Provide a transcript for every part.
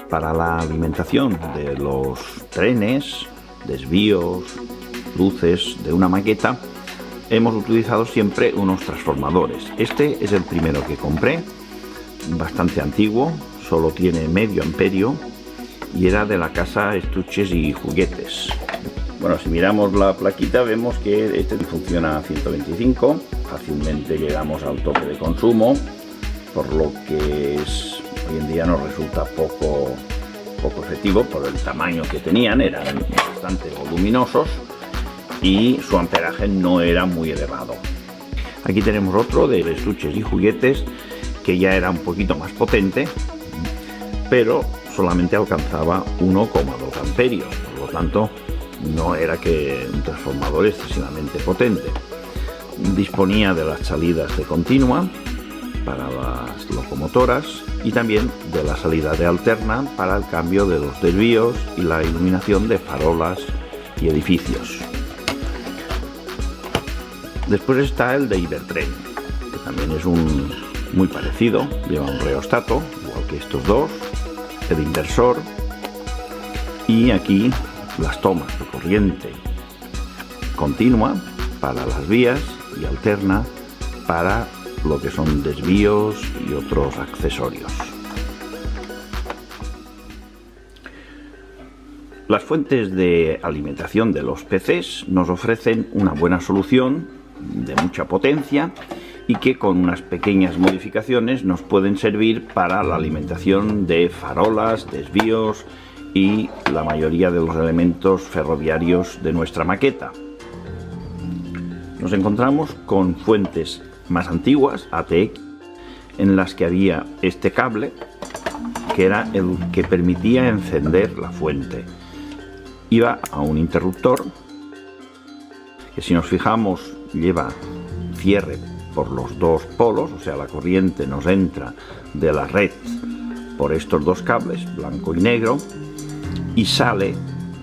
Para la alimentación de los trenes, desvíos, luces de una maqueta, hemos utilizado siempre unos transformadores. Este es el primero que compré, bastante antiguo, solo tiene medio amperio y era de la casa Estuches y Juguetes. Bueno, si miramos la plaquita vemos que este funciona a 125, fácilmente llegamos al tope de consumo, por lo que hoy en día nos resulta poco efectivo por el tamaño que tenían, eran bastante voluminosos y su amperaje no era muy elevado. Aquí tenemos otro de Estuches y Juguetes que ya era un poquito más potente, pero solamente alcanzaba 1,2 amperios, por lo tanto no era que un transformador excesivamente potente. Disponía de las salidas de continua para las locomotoras y también de la salida de alterna para el cambio de los desvíos y la iluminación de farolas y edificios. Después está el de Ibertren, que también es muy parecido, lleva un reostato, igual que estos dos, el inversor y aquí las tomas de corriente continua para las vías y alterna para lo que son desvíos y otros accesorios. Las fuentes de alimentación de los PCs nos ofrecen una buena solución de mucha potencia y que con unas pequeñas modificaciones nos pueden servir para la alimentación de farolas, desvíos y la mayoría de los elementos ferroviarios de nuestra maqueta. Nos encontramos con fuentes más antiguas, ATX, en las que había este cable que era el que permitía encender la fuente. Iba a un interruptor que, si nos fijamos, lleva cierre por los dos polos, o sea, la corriente nos entra de la red por estos dos cables, blanco y negro, y sale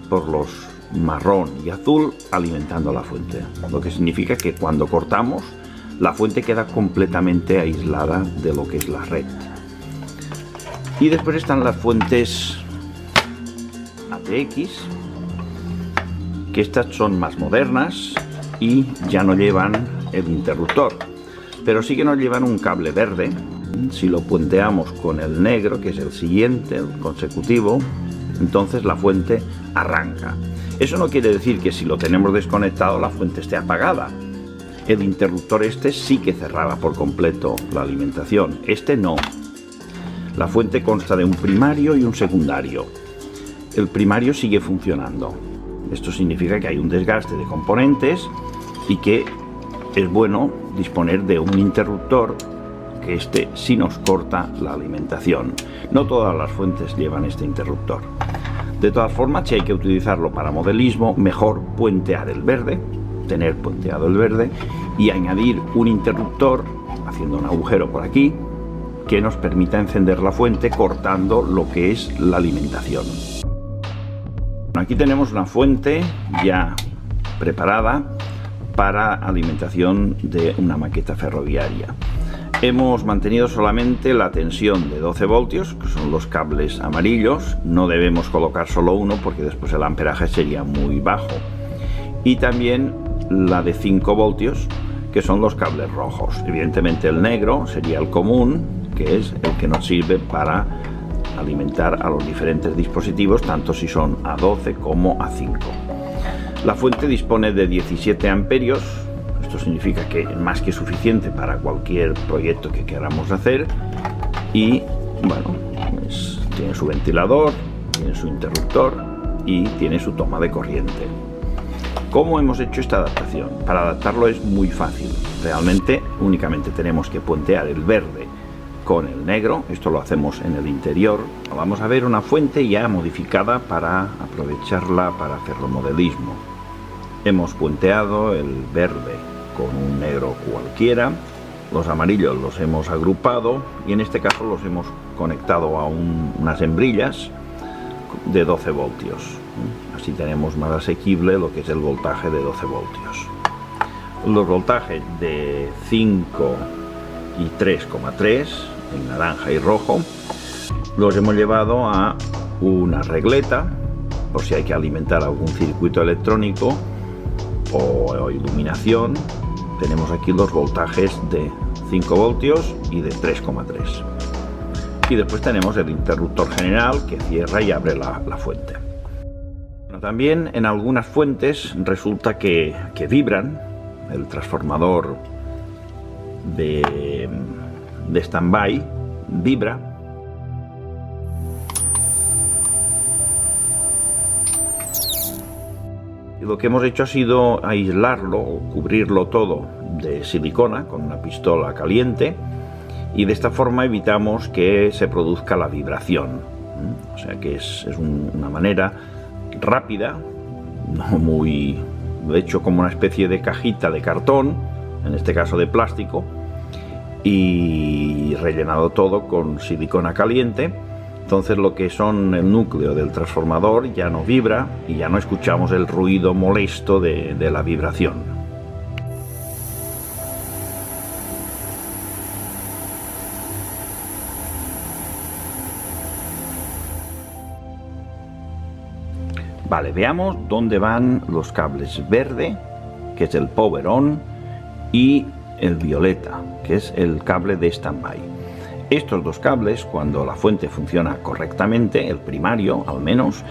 por los marrón y azul alimentando la fuente, lo que significa que cuando cortamos la fuente queda completamente aislada de lo que es la red. Y después están las fuentes ATX, que estas son más modernas y ya no llevan el interruptor, pero sí que nos llevan un cable verde. Si lo puenteamos con el negro, que es el siguiente, el consecutivo, entonces la fuente arranca. Eso no quiere decir que si lo tenemos desconectado la fuente esté apagada. El interruptor este sí que cerraba por completo la alimentación, este no. La fuente consta de un primario y un secundario. El primario sigue funcionando. Esto significa que hay un desgaste de componentes y que es bueno disponer de un interruptor que este sí nos corta la alimentación. No todas las fuentes llevan este interruptor. De todas formas, si hay que utilizarlo para modelismo, mejor puentear el verde, tener puenteado el verde y añadir un interruptor haciendo un agujero por aquí que nos permita encender la fuente cortando lo que es la alimentación. Aquí tenemos una fuente ya preparada para alimentación de una maqueta ferroviaria. Hemos mantenido solamente la tensión de 12 voltios, que son los cables amarillos. No debemos colocar solo uno porque después el amperaje sería muy bajo. Y también la de 5 voltios, que son los cables rojos. Evidentemente el negro sería el común, que es el que nos sirve para alimentar a los diferentes dispositivos, tanto si son a 12 como a 5. La fuente dispone de 17 amperios. Esto significa que es más que suficiente para cualquier proyecto que queramos hacer y bueno, pues tiene su ventilador, tiene su interruptor y tiene su toma de corriente. ¿Cómo hemos hecho esta adaptación? Para adaptarlo es muy fácil. Realmente únicamente tenemos que puentear el verde con el negro. Esto lo hacemos en el interior. Vamos a ver una fuente ya modificada para aprovecharla para ferromodelismo. Hemos puenteado el verde con un negro cualquiera, los amarillos los hemos agrupado y en este caso los hemos conectado a unas hembrillas de 12 voltios. Así tenemos más asequible lo que es el voltaje de 12 voltios. Los voltajes de 5 y 3,3 en naranja y rojo los hemos llevado a una regleta por si hay que alimentar algún circuito electrónico o iluminación. Tenemos aquí los voltajes de 5 voltios y de 3,3. Y después tenemos el interruptor general que cierra y abre la fuente. Bueno, también en algunas fuentes resulta que vibran. El transformador de standby vibra. Y lo que hemos hecho ha sido aislarlo o cubrirlo todo de silicona con una pistola caliente, y de esta forma evitamos que se produzca la vibración. O sea que es una manera rápida, no muy... de hecho como una especie de cajita de cartón, en este caso de plástico, y rellenado todo con silicona caliente. Entonces lo que son el núcleo del transformador ya no vibra y ya no escuchamos el ruido molesto de la vibración. Vale, veamos dónde van los cables verde, que es el power on, y el violeta, que es el cable de standby. Estos dos cables, cuando la fuente funciona correctamente, el primario al menos,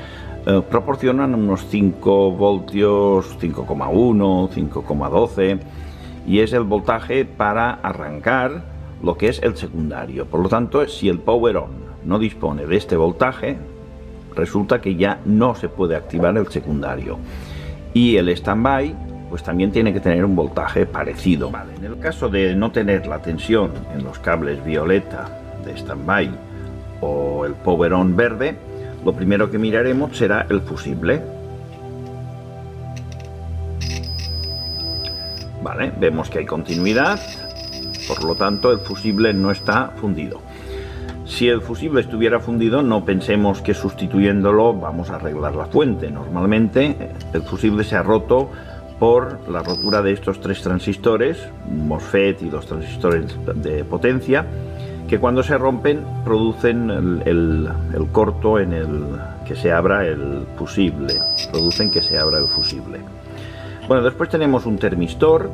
proporcionan unos 5 voltios, 5,1, 5,12, y es el voltaje para arrancar lo que es el secundario. Por lo tanto, si el power on no dispone de este voltaje, resulta que ya no se puede activar el secundario. Y el standby pues también tiene que tener un voltaje parecido. Vale, en el caso de no tener la tensión en los cables violeta de standby o el power on verde, lo primero que miraremos será el fusible. Vale, vemos que hay continuidad, por lo tanto el fusible no está fundido. Si el fusible estuviera fundido, no pensemos que sustituyéndolo vamos a arreglar la fuente. Normalmente el fusible se ha roto por la rotura de estos 3 transistores, MOSFET y los transistores de potencia, que cuando se rompen producen el corto en el que se abra el fusible, producen que se abra el fusible. Bueno, después tenemos un termistor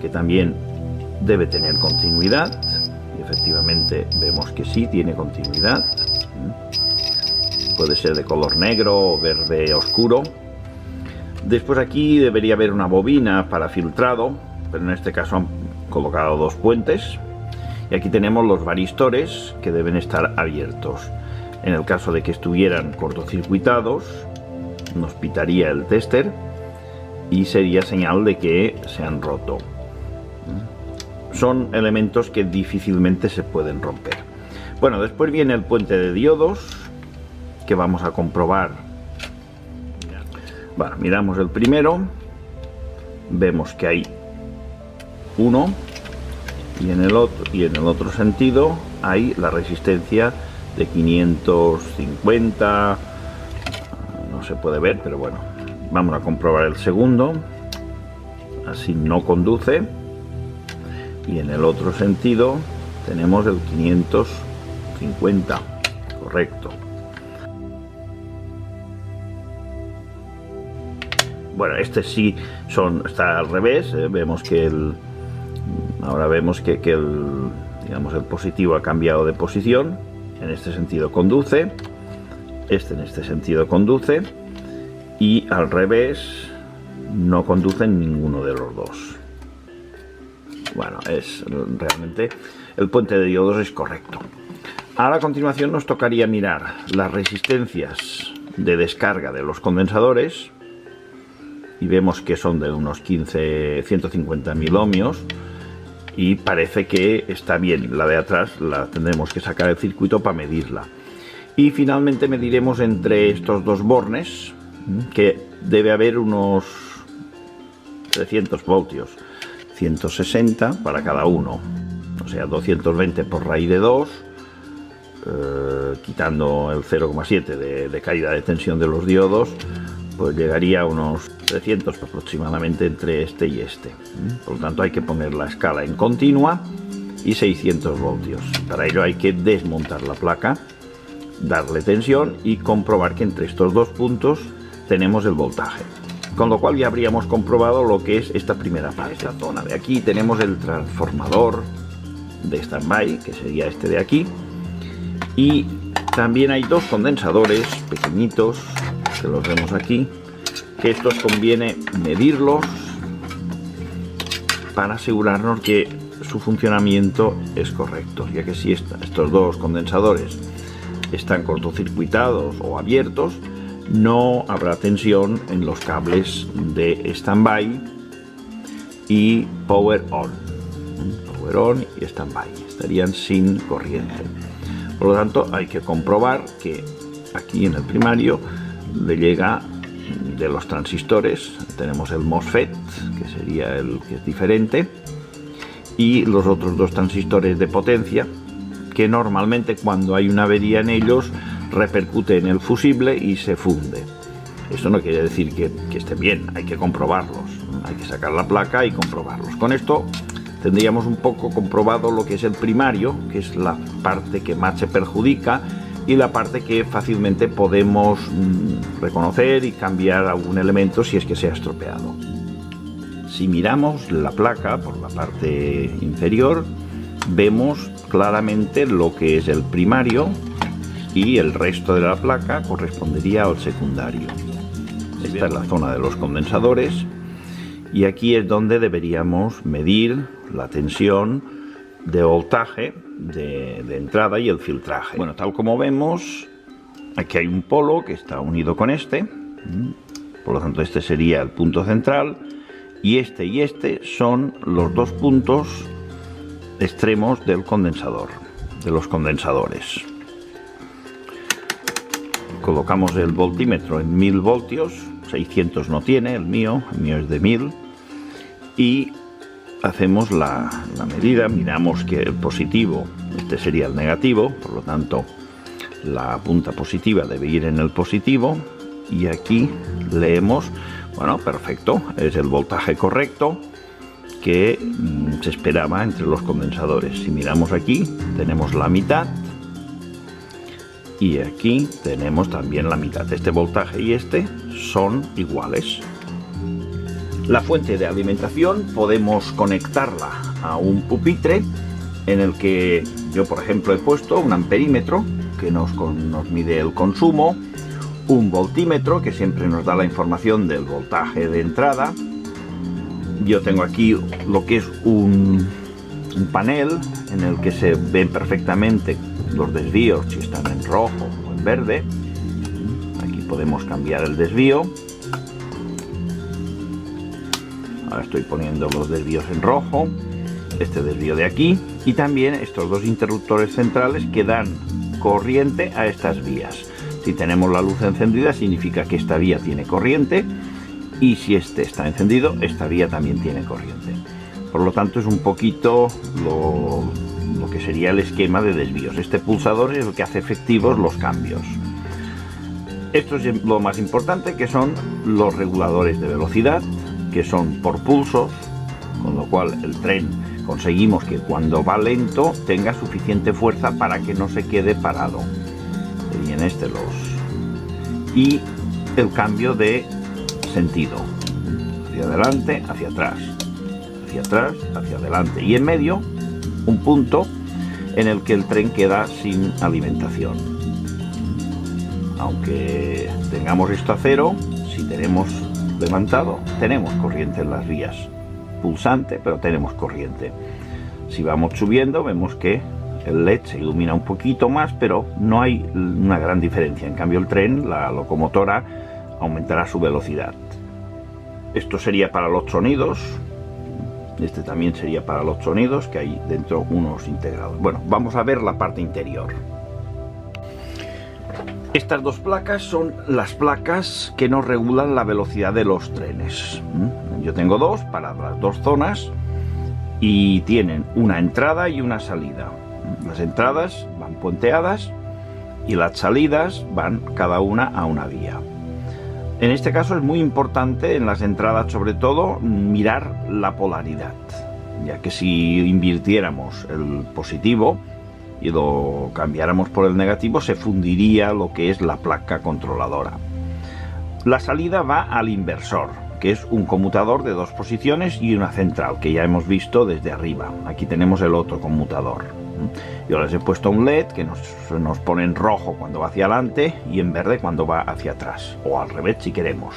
que también debe tener continuidad. Efectivamente vemos que sí tiene continuidad. Puede ser de color negro o verde oscuro. Después aquí debería haber una bobina para filtrado, pero en este caso han colocado 2 puentes. Y aquí tenemos los varistores que deben estar abiertos. En el caso de que estuvieran cortocircuitados, nos pitaría el tester y sería señal de que se han roto. Son elementos que difícilmente se pueden romper. Bueno, después viene el puente de diodos que vamos a comprobar. Bueno, miramos el primero, vemos que hay uno, y en el otro sentido hay la resistencia de 550, no se puede ver, pero bueno, vamos a comprobar el segundo. Así no conduce. Y en el otro sentido tenemos el 550, correcto. Bueno, este sí está al revés. Vemos que ahora vemos que el positivo ha cambiado de posición. En este sentido conduce, en este sentido conduce, y al revés no conduce en ninguno de los dos. Bueno, realmente el puente de diodos es correcto. Ahora a continuación nos tocaría mirar las resistencias de descarga de los condensadores, y vemos que son de unos 150.000 ohmios, y parece que está bien. La de atrás la tendremos que sacar del circuito para medirla. Y finalmente mediremos entre estos dos bornes, que debe haber unos 300 voltios, 160 para cada uno, o sea 220 por raíz de 2, quitando el 0,7 de caída de tensión de los diodos, pues llegaría a unos 300 aproximadamente entre este y este. Por lo tanto hay que poner la escala en continua y 600 voltios. Para ello hay que desmontar la placa, darle tensión y comprobar que entre estos dos puntos tenemos el voltaje. Con lo cual ya habríamos comprobado lo que es esta primera parte. Esta zona de aquí tenemos el transformador de standby, que sería este de aquí, y también hay dos condensadores pequeñitos que los vemos aquí, que estos conviene medirlos para asegurarnos que su funcionamiento es correcto, ya que si estos dos condensadores están cortocircuitados o abiertos, no habrá tensión en los cables de standby y power on y standby, estarían sin corriente. Por lo tanto hay que comprobar que aquí en el primario le llega de los transistores, tenemos el MOSFET, que sería el que es diferente, y los otros dos transistores de potencia, que normalmente cuando hay una avería en ellos repercute en el fusible y se funde. Eso no quiere decir que esté bien, hay que comprobarlos, hay que sacar la placa y comprobarlos. Con esto tendríamos un poco comprobado lo que es el primario, que es la parte que más se perjudica y la parte que fácilmente podemos reconocer y cambiar algún elemento si es que se ha estropeado. Si miramos la placa por la parte inferior, vemos claramente lo que es el primario y el resto de la placa correspondería al secundario. Esta es la zona de los condensadores y aquí es donde deberíamos medir la tensión de voltaje de entrada y el filtraje. Bueno, tal como vemos, aquí hay un polo que está unido con este, por lo tanto este sería el punto central y este son los dos puntos extremos del condensador, de los condensadores. Colocamos el voltímetro en 1000 voltios, 600 no tiene el mío es de 1000, y hacemos la medida, miramos que el positivo, este sería el negativo, por lo tanto la punta positiva debe ir en el positivo, y aquí leemos, bueno, perfecto, es el voltaje correcto que se esperaba entre los condensadores. Si miramos aquí, tenemos la mitad, y aquí tenemos también la mitad. Este voltaje y este son iguales. La fuente de alimentación podemos conectarla a un pupitre en el que yo, por ejemplo, he puesto un amperímetro que nos mide el consumo, un voltímetro que siempre nos da la información del voltaje de entrada. Yo tengo aquí lo que es un panel en el que se ven perfectamente los desvíos, si están en rojo o en verde. Aquí podemos cambiar el desvío. Ahora estoy poniendo los desvíos en rojo, este desvío de aquí, y también estos dos interruptores centrales que dan corriente a estas vías. Si tenemos la luz encendida significa que esta vía tiene corriente, y si este está encendido, esta vía también tiene corriente. Por lo tanto es un poquito lo que sería el esquema de desvíos. Este pulsador es el que hace efectivos los cambios. Esto es lo más importante, que son los reguladores de velocidad, que son por pulsos, con lo cual el tren conseguimos que cuando va lento tenga suficiente fuerza para que no se quede parado. Serían y el cambio de sentido, hacia adelante, hacia atrás, hacia adelante, y en medio un punto en el que el tren queda sin alimentación. Aunque tengamos esto a cero, si tenemos levantado, tenemos corriente en las vías, pulsante, pero tenemos corriente. Si vamos subiendo, vemos que el LED se ilumina un poquito más, pero no hay una gran diferencia. En cambio el tren, la locomotora, aumentará su velocidad. Esto sería para los sonidos. Este también sería para los sonidos, que hay dentro unos integrados. Bueno, vamos a ver la parte interior. Estas dos placas son las placas que nos regulan la velocidad de los trenes. Yo tengo dos para las dos zonas y tienen una entrada y una salida. Las entradas van puenteadas y las salidas van cada una a una vía. En este caso es muy importante, en las entradas sobre todo, mirar la polaridad, ya que si invirtiéramos el positivo y lo cambiáramos por el negativo, se fundiría lo que es la placa controladora. La salida va al inversor, que es un conmutador de 2 posiciones y una central, que ya hemos visto desde arriba. Aquí tenemos el otro conmutador. Yo les he puesto un LED que nos pone en rojo cuando va hacia adelante y en verde cuando va hacia atrás, o al revés si queremos.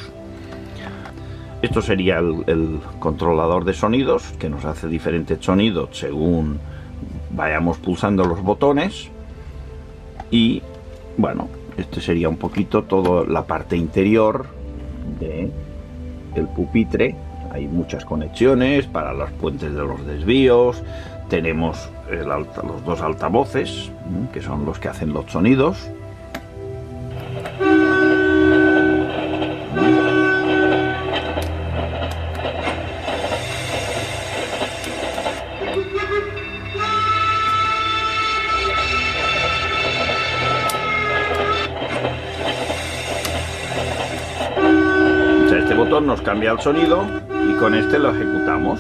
Esto sería el controlador de sonidos, que nos hace diferentes sonidos según vayamos pulsando los botones. Y bueno, este sería un poquito toda la parte interior del pupitre. Hay muchas conexiones para las puentes de los desvíos. Tenemos los 2 altavoces, que son los que hacen los sonidos. O sea, este botón nos cambia el sonido y con este lo ejecutamos.